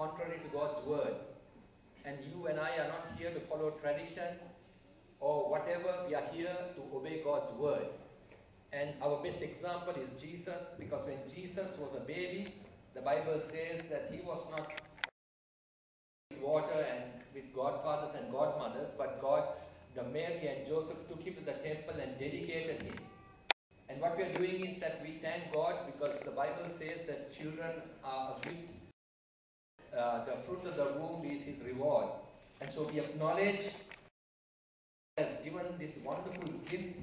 contrary to God's word. And you and I are not here to follow tradition or whatever. We are here to obey God's word. And our best example is Jesus, because when Jesus was a baby, the Bible says that he was not with water and with godfathers and godmothers, but Mary and Joseph took him to the temple and dedicated him. And what we are doing is that we thank God, because the Bible says that children are a gift. The fruit of the womb is his reward. And so we acknowledge he has given this wonderful gift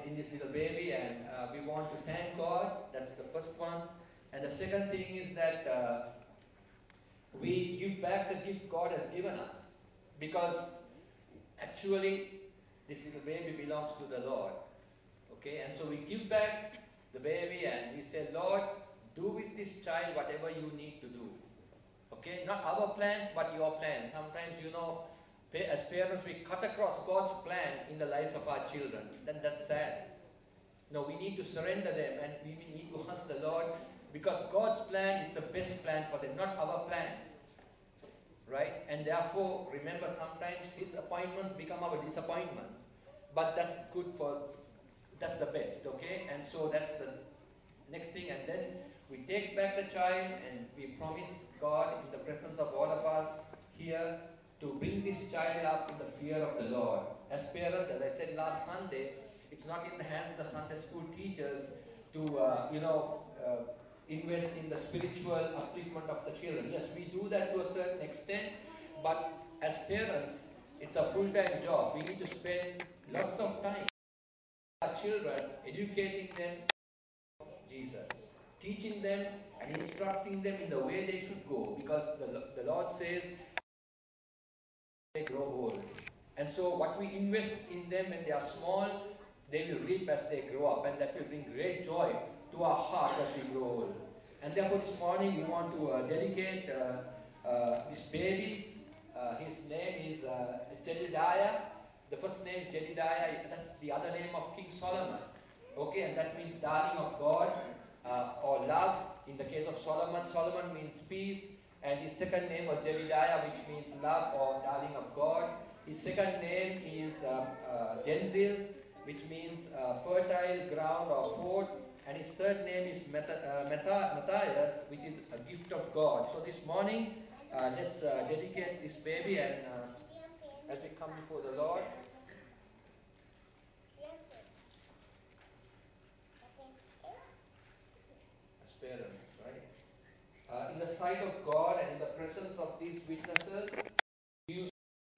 in this little baby, and we want to thank God. That's the first one. And the second thing is that we give back the gift God has given us, because actually this little baby belongs to the Lord. Okay, and so we give back the baby and we say, Lord, do with this child whatever you need to do. Okay, not our plans, but your plans. Sometimes, as parents, we cut across God's plan in the lives of our children. Then that's sad. No, we need to surrender them, and we need to ask the Lord, because God's plan is the best plan for them, not our plans. Right? And therefore, remember, sometimes his appointments become our disappointments. But that's that's the best, okay? And so that's the next thing. And then we take back the child and we promise God in the presence of all of us here to bring this child up in the fear of the Lord. As parents, as I said last Sunday, it's not in the hands of the Sunday school teachers to, invest in the spiritual upliftment of the children. Yes, we do that to a certain extent, but as parents, it's a full-time job. We need to spend lots of time with our children, educating them Jesus, teaching them and instructing them in the way they should go, because the Lord says they grow old. And so what we invest in them when they are small, they will reap as they grow up, and that will bring great joy to our heart as we grow old. And therefore this morning we want to dedicate this baby. His name is Jedediah. The first name is Jedediah. That's the other name of King Solomon. Okay, and that means darling of God or love. In the case of Solomon, Solomon means peace. And his second name was Jedediah, which means love or darling of God. His second name is Denzil, which means fertile ground or fort. And his third name is Matthias, which is a gift of God. So this morning, let's dedicate this baby, and as we come before the Lord, as parents, right? In the sight of God and in the presence of these witnesses, do you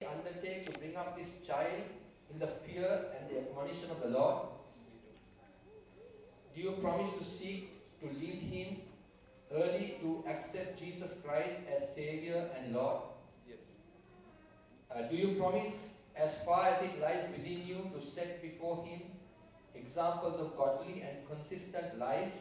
undertake to bring up this child in the fear and the admonition of the Lord? Do you promise to seek to lead him early to accept Jesus Christ as Savior and Lord? Yes. Do you promise, as far as it lies within you, to set before him examples of godly and consistent life?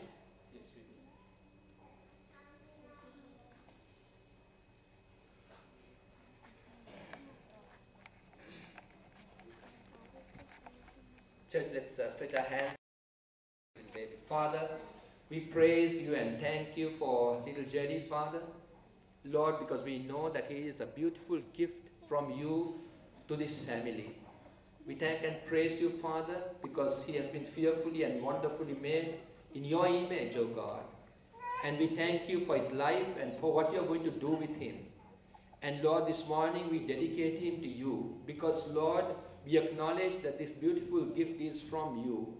Yes, we do. Church, let's stretch our hands. Father, we praise you and thank you for little Jedi, Father. Lord, because we know that he is a beautiful gift from you to this family. We thank and praise you, Father, because he has been fearfully and wonderfully made in your image, O God. And we thank you for his life and for what you are going to do with him. And Lord, this morning we dedicate him to you because, Lord, we acknowledge that this beautiful gift is from you.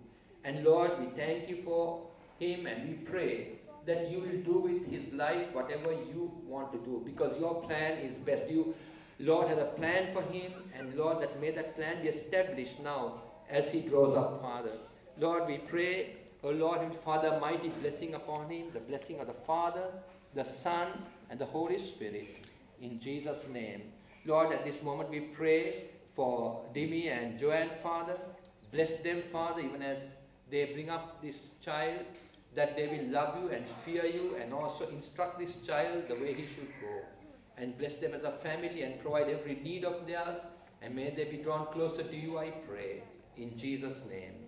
And Lord, we thank you for him, and we pray that you will do with his life whatever you want to do, because your plan is best. You, Lord, has a plan for him, and Lord, that may that plan be established now as he grows up, Father. Lord, we pray, O Lord and Father, mighty blessing upon him, the blessing of the Father, the Son, and the Holy Spirit, in Jesus' name. Lord, at this moment we pray for Dimi and Joanne, Father. Bless them, Father, even as they bring up this child, that they will love you and fear you, and also instruct this child the way he should go. And bless them as a family and provide every need of theirs, and may they be drawn closer to you, I pray. In Jesus' name.